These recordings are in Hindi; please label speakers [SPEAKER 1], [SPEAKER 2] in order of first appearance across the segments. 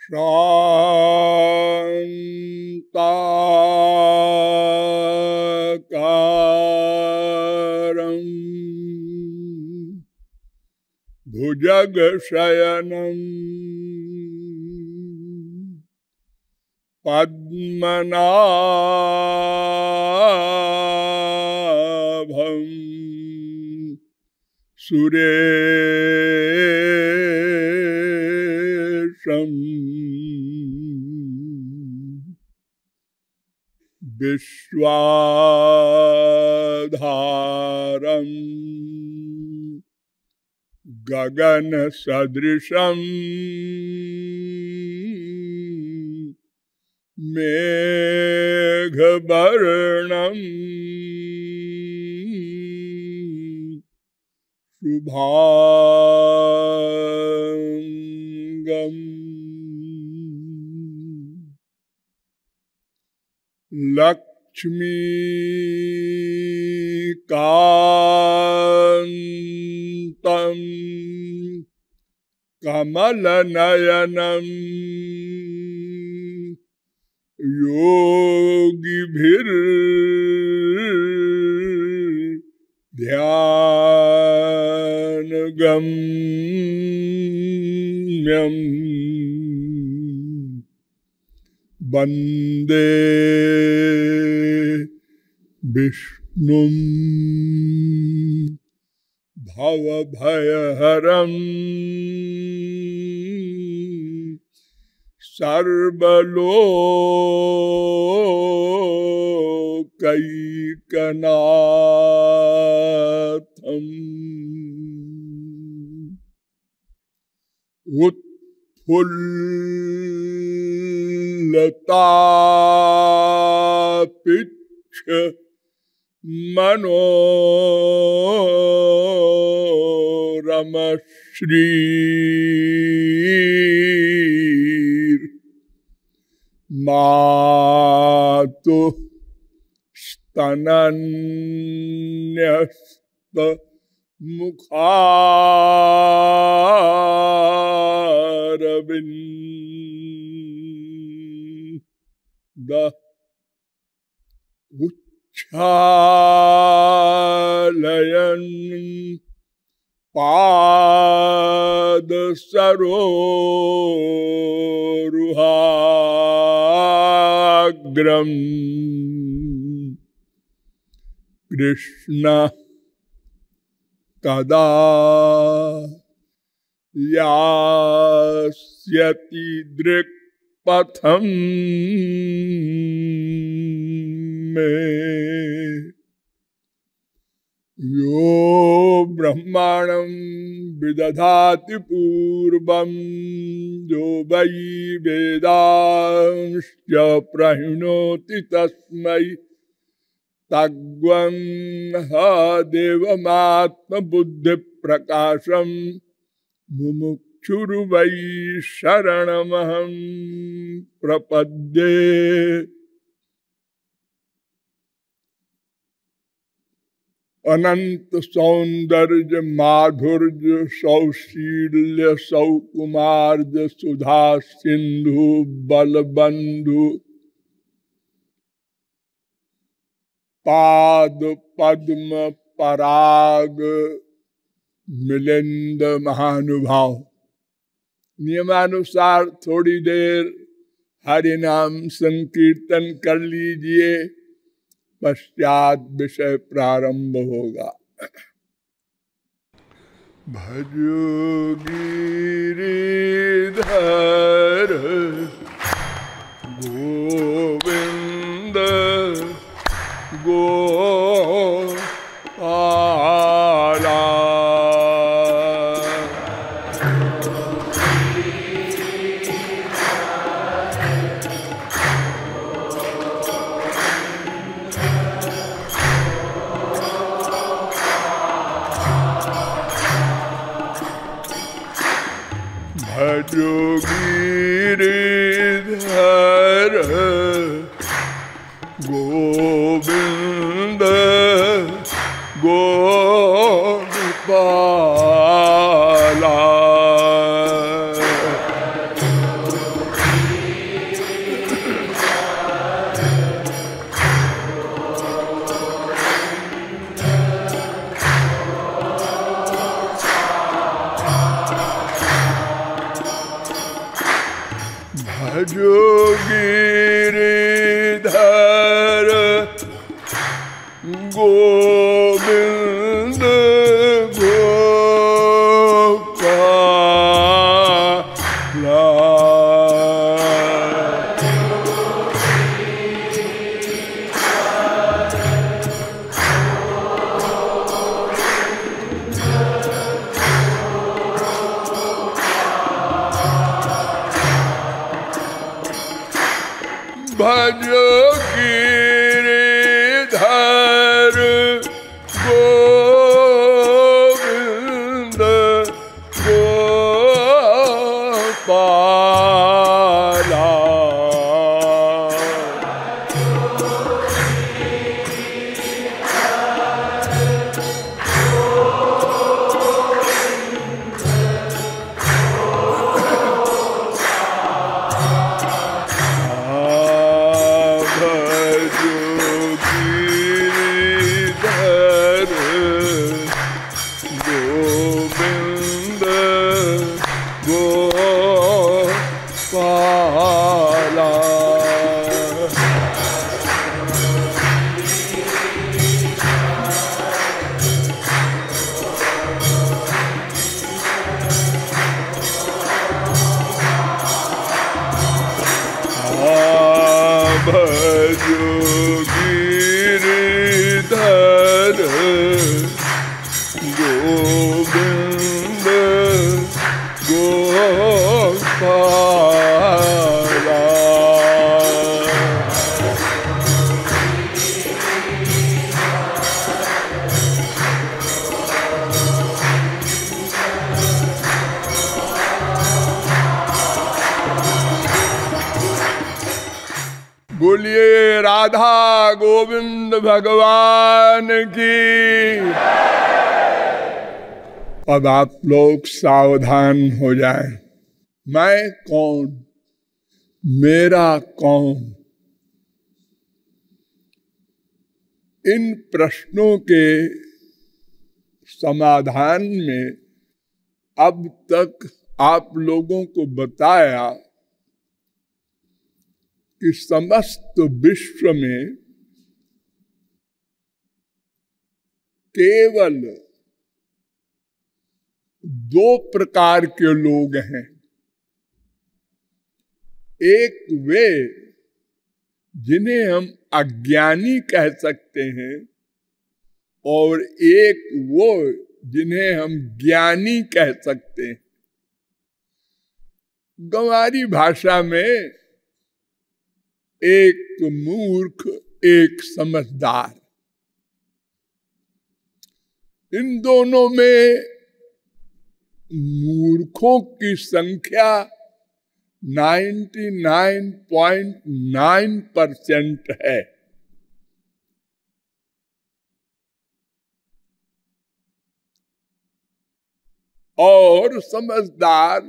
[SPEAKER 1] शान्ताकारं भुजगशयनं पद्मनाभं सुरेशं विश्वाधारं गगनसदृशं मेघवर्णं शुभांगं लक्ष्मीकान्तं कमलनयनं योगिभिर्ध्यानगम्यं वन्दे विष्णुं भवभयहरं सर्वलोकैकनाथम् उत्फुल्लतापिच्छ मनोरमश्री मातुः स्तनन्यस्तमुखारविन्द उच्छालयन् पादसरोरुहाग्रम् कृष्ण कदा यास्यति दृक्पथं मे यो ब्रह्माणं विदधाति पूर्वं जो वै वेदांश्च प्रहिणोति तस्मै तग्वं ह देवमात्मबुद्धिप्रकाशं मुमुक्षुर्वै शरणमहं प्रपद्ये। अनंत सौंदर्य माधुर्य सौशील्य सौकुमार्य सुधा सिंधु बलबंधु पाद पद्म पराग मिलिंद महानुभाव। नियमानुसार थोड़ी देर हरि नाम संकीर्तन कर लीजिए, पश्चात विषय प्रारंभ होगा। भजो गिरिधर गोविंद गोपाला भजो गिरिधर गोविंद गोपाला। भजो गिरिधर गोविंद गोपाला। भजो गिरिधर गोविंद गोपाला। भजो गिरिधर गोविंद गोपाला। बोलिए राधा गोविंद भगवान की। अब आप लोग सावधान हो जाएं। मैं कौन, मेरा कौन, इन प्रश्नों के समाधान में अब तक आप लोगों को बताया कि समस्त विश्व में केवल दो प्रकार के लोग हैं। एक वे जिन्हें हम अज्ञानी कह सकते हैं और एक वो जिन्हें हम ज्ञानी कह सकते हैं। गंवारी भाषा में एक मूर्ख एक समझदार, इन दोनों में मूर्खों की संख्या 99.9% है और समझदार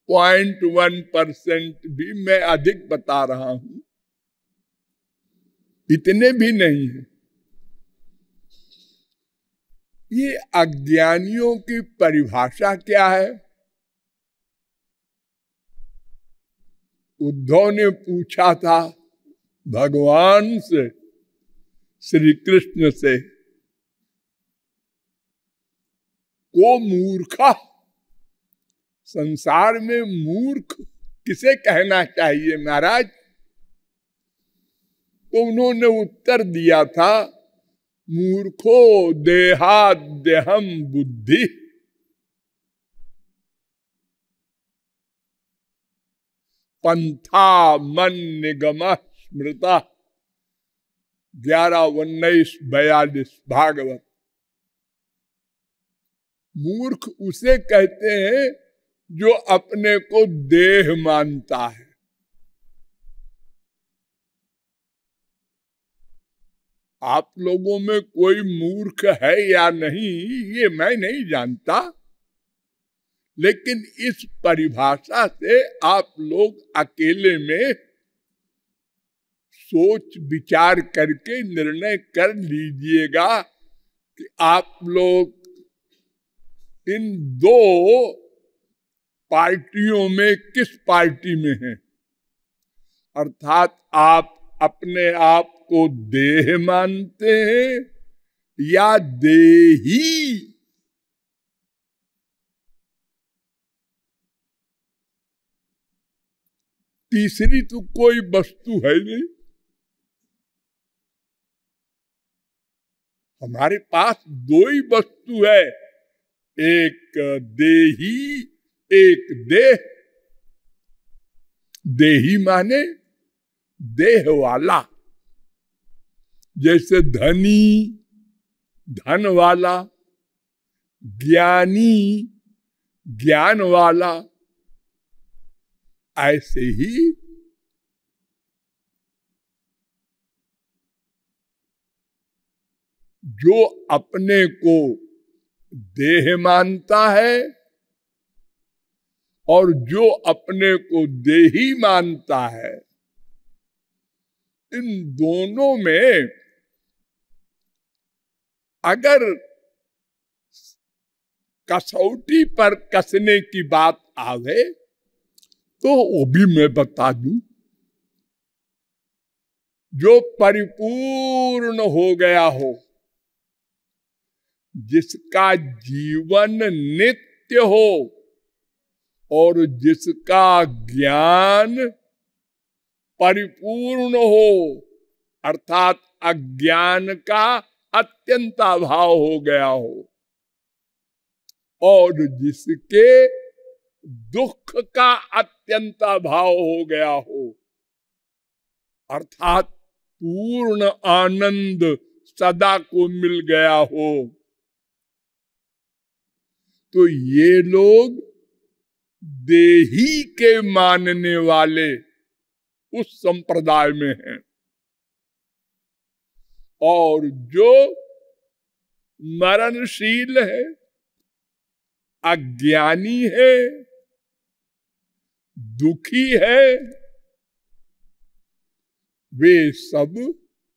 [SPEAKER 1] 0.1% भी मैं अधिक बता रहा हूं, इतने भी नहीं है। ये अज्ञानियों की परिभाषा क्या है? उद्धव ने पूछा था भगवान से, श्री कृष्ण से, को मूर्खा, संसार में मूर्ख किसे कहना चाहिए महाराज? तो उन्होंने उत्तर दिया था, मूर्खो देहाद्यहम बुद्धि, पंथा मन निगम स्मृता। 11:19-42 भागवत। मूर्ख उसे कहते हैं जो अपने को देह मानता है। आप लोगों में कोई मूर्ख है या नहीं ये मैं नहीं जानता, लेकिन इस परिभाषा से आप लोग अकेले में सोच विचार करके निर्णय कर लीजिएगा कि आप लोग इन दो पार्टियों में किस पार्टी में हैं। अर्थात आप अपने आप को देह मानते हैं या देही? तीसरी तो कोई वस्तु है नहीं। हमारे पास दो ही वस्तु है, एक देही, एक देह। देही माने देह वाला, जैसे धनी धन वाला, ज्ञानी ज्ञान वाला, ऐसे ही जो अपने को देह मानता है और जो अपने को देही मानता है, इन दोनों में अगर कसौटी पर कसने की बात आवे तो वो भी मैं बता दूं। जो परिपूर्ण हो गया हो, जिसका जीवन नित्य हो और जिसका ज्ञान परिपूर्ण हो, अर्थात अज्ञान का अत्यंत अभाव हो गया हो, और जिसके दुख का अत्यंत अभाव हो गया हो, अर्थात पूर्ण आनंद सदा को मिल गया हो, तो ये लोग देही के मानने वाले उस संप्रदाय में हैं। और जो मरणशील है, अज्ञानी है, दुखी है, वे सब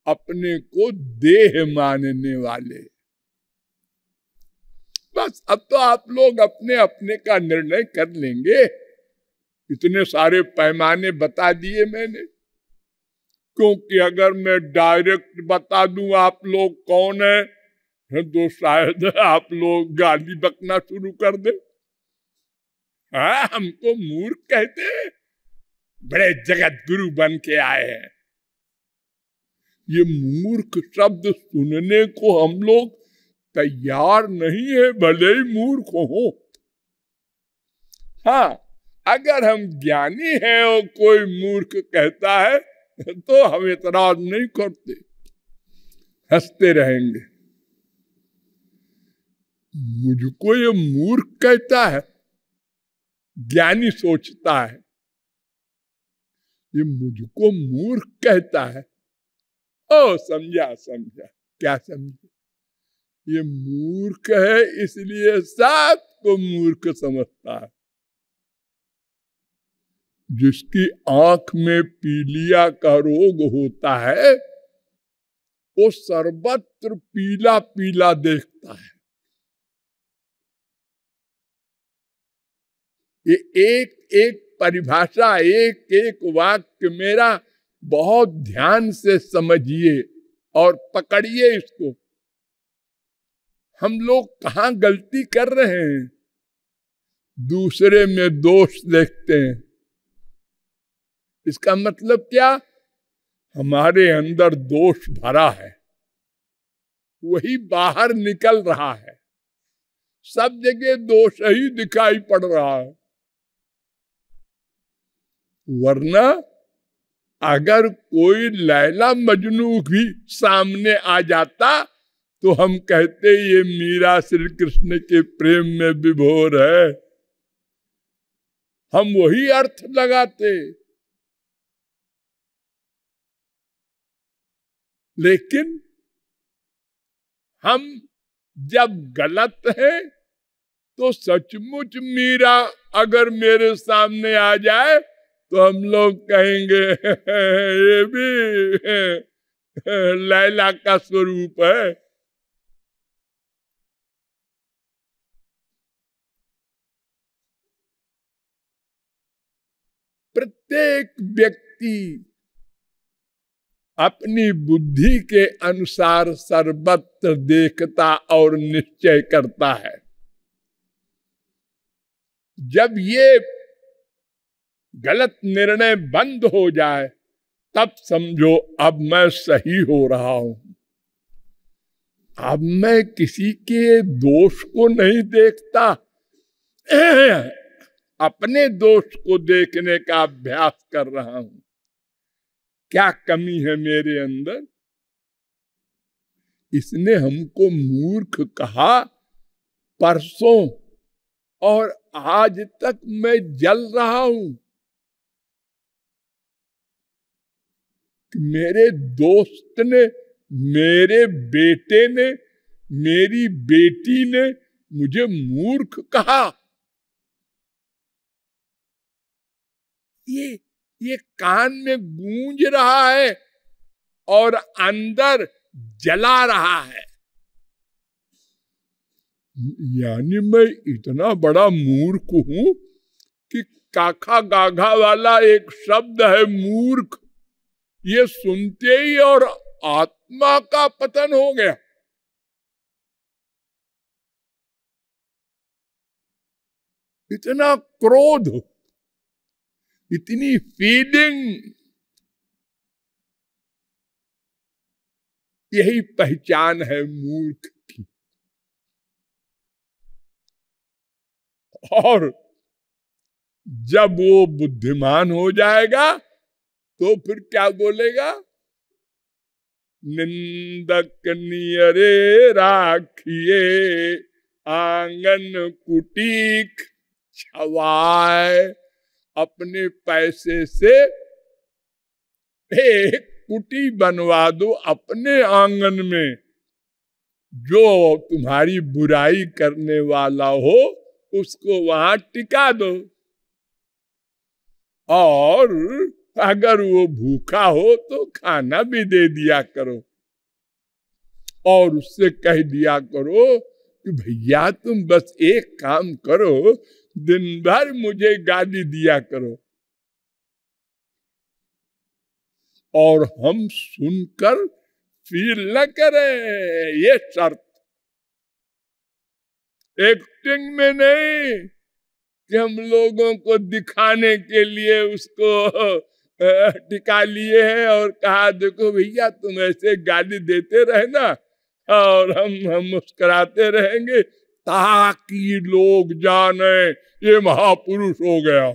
[SPEAKER 1] अपने को देह मानने वाले। बस अब तो आप लोग अपने अपने का निर्णय कर लेंगे। इतने सारे पैमाने बता दिए मैंने, क्योंकि अगर मैं डायरेक्ट बता दूं आप लोग कौन है तो शायद आप लोग गाली बकना शुरू कर दे। हाँ, हमको मूर्ख कहते हैं, बड़े जगत गुरु बन के आए हैं। ये मूर्ख शब्द सुनने को हम लोग तैयार नहीं है, भले ही मूर्ख हो। हाँ, अगर हम ज्ञानी हैं और कोई मूर्ख कहता है तो हम इतराज नहीं करते, हंसते रहेंगे। मुझको ये मूर्ख कहता है, ज्ञानी सोचता है ये मुझको मूर्ख कहता है। ओ समझा समझा, क्या समझे? ये मूर्ख है इसलिए सबको मूर्ख समझता है। जिसकी आंख में पीलिया का रोग होता है वो सर्वत्र पीला पीला देखता है। ये एक एक परिभाषा, एक एक वाक्य मेरा बहुत ध्यान से समझिए और पकड़िए इसको। हम लोग कहाँ गलती कर रहे हैं? दूसरे में दोष देखते हैं। इसका मतलब क्या? हमारे अंदर दोष भरा है, वही बाहर निकल रहा है। सब जगह दोष ही दिखाई पड़ रहा है। वरना अगर कोई लैला मजनू भी सामने आ जाता तो हम कहते ये मीरा श्री कृष्ण के प्रेम में विभोर है, हम वही अर्थ लगाते। लेकिन हम जब गलत है तो सचमुच मीरा अगर मेरे सामने आ जाए तो हम लोग कहेंगे ये भी लैला का स्वरूप है। प्रत्येक व्यक्ति अपनी बुद्धि के अनुसार सर्वत्र देखता और निश्चय करता है। जब ये गलत निर्णय बंद हो जाए तब समझो अब मैं सही हो रहा हूं। अब मैं किसी के दोष को नहीं देखता, अपने दोष को देखने का अभ्यास कर रहा हूं। क्या कमी है मेरे अंदर? इसने हमको मूर्ख कहा परसों, और आज तक मैं जल रहा हूं। मेरे दोस्त ने, मेरे बेटे ने, मेरी बेटी ने मुझे मूर्ख कहा। ये कान में गूंज रहा है और अंदर जला रहा है। यानी मैं इतना बड़ा मूर्ख हूं कि काखा गाघा वाला एक शब्द है मूर्ख, ये सुनते ही और आत्मा का पतन हो गया। इतना क्रोध, इतनी फीलिंग, यही पहचान है मूर्ख की। और जब वो बुद्धिमान हो जाएगा तो फिर क्या बोलेगा? निंदक नियरे राखिए आंगन कुटीक छवाए। अपने पैसे से एक कुटी बनवा दो अपने आंगन में, जो तुम्हारी बुराई करने वाला हो उसको वहां टिका दो। और अगर वो भूखा हो तो खाना भी दे दिया करो, और उससे कह दिया करो कि भैया तुम बस एक काम करो, दिन भर मुझे गाली दिया करो। और हम सुनकर फील न करें, ये शर्त। एक्टिंग में नहीं कि हम लोगों को दिखाने के लिए उसको टिका लिए हैं और कहा देखो भैया तुम ऐसे गाली देते रहना और हम मुस्कुराते रहेंगे ताकि लोग जाने ये महापुरुष हो गया।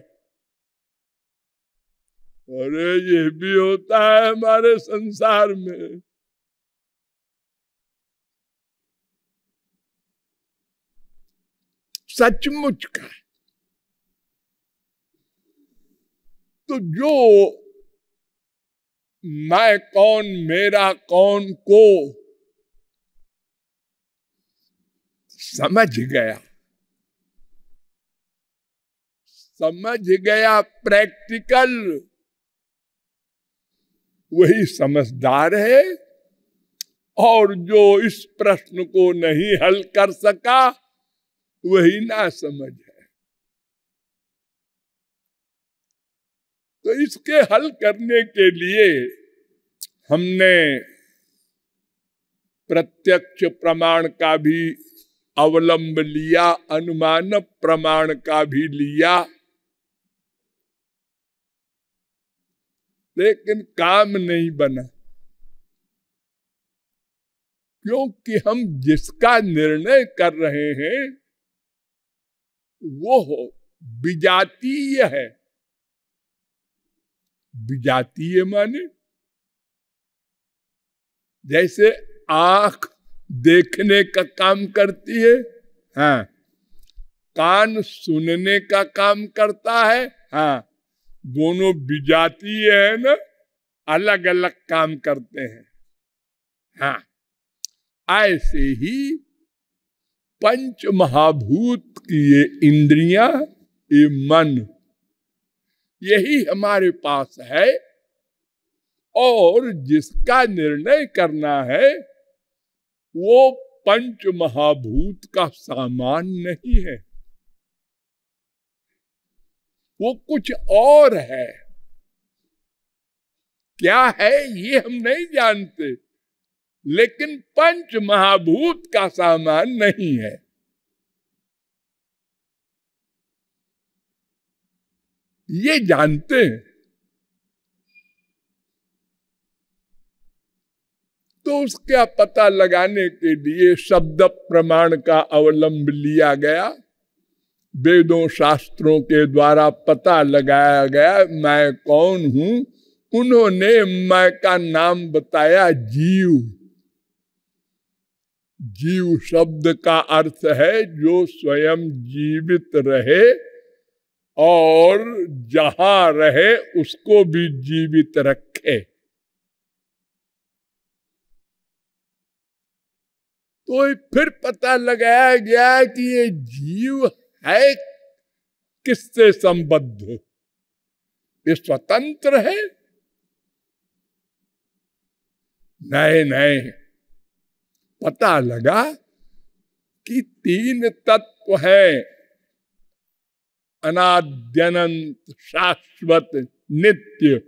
[SPEAKER 1] अरे ये भी होता है हमारे संसार में। सचमुच का। तो जो मैं कौन मेरा कौन को समझ गया प्रैक्टिकल, वही समझदार है। और जो इस प्रश्न को नहीं हल कर सका वही ना समझ है। तो इसके हल करने के लिए हमने प्रत्यक्ष प्रमाण का भी अवलंब लिया, अनुमान प्रमाण का भी लिया, लेकिन काम नहीं बना। क्योंकि हम जिसका निर्णय कर रहे हैं वो विजातीय है। विजातीय माने जैसे आंख देखने का काम करती है, हाँ, कान सुनने का काम करता है, हाँ, दोनों विजातीय है ना, अलग अलग काम करते हैं। हाँ, ऐसे ही पंच महाभूत की ये इंद्रियां, ये मन, यही हमारे पास है। और जिसका निर्णय करना है वो पंच महाभूत का सामान नहीं है, वो कुछ और है। क्या है ये हम नहीं जानते, लेकिन पंच महाभूत का सामान नहीं है। ये जानते हैं। तो उसका पता लगाने के लिए शब्द प्रमाण का अवलंब लिया गया। वेदों शास्त्रों के द्वारा पता लगाया गया मैं कौन हूं। उन्होंने मैं का नाम बताया जीव। जीव शब्द का अर्थ है जो स्वयं जीवित रहे और जहां रहे उसको भी जीवित रखे। तो फिर पता लगाया गया कि ये जीव है किससे संबद्ध, ये स्वतंत्र है? नहीं नहीं, पता लगा कि तीन तत्व है, अनाद्यनंत शाश्वत नित्य।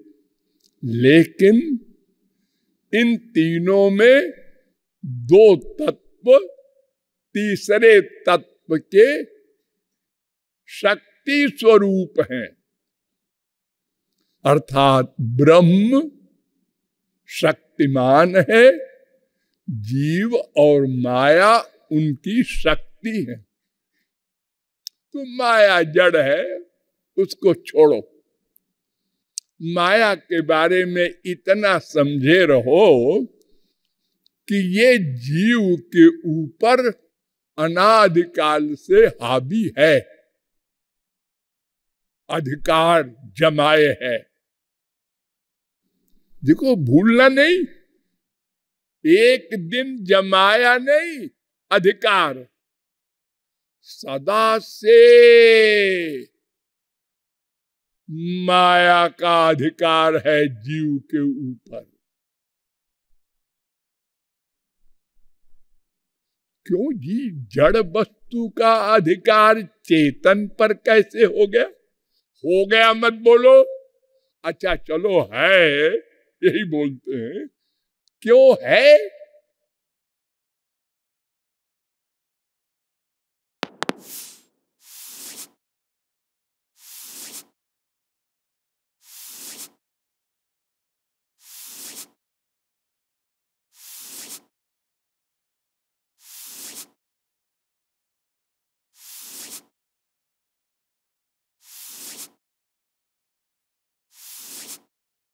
[SPEAKER 1] लेकिन इन तीनों में दो तत्व तीसरे तत्व के शक्ति स्वरूप हैं, अर्थात ब्रह्म शक्तिमान है, जीव और माया उनकी शक्ति है। तो माया जड़ है, उसको छोड़ो। माया के बारे में इतना समझे रहो कि ये जीव के ऊपर अनादिकाल से हावी है, अधिकार जमाए है। देखो भूलना नहीं, एक दिन जमाया नहीं अधिकार, सदा से माया का अधिकार है जीव के ऊपर। क्यों जी? जड़ वस्तु का अधिकार चेतन पर कैसे हो गया? हो गया मत बोलो, अच्छा चलो है, यही बोलते हैं। क्यों है?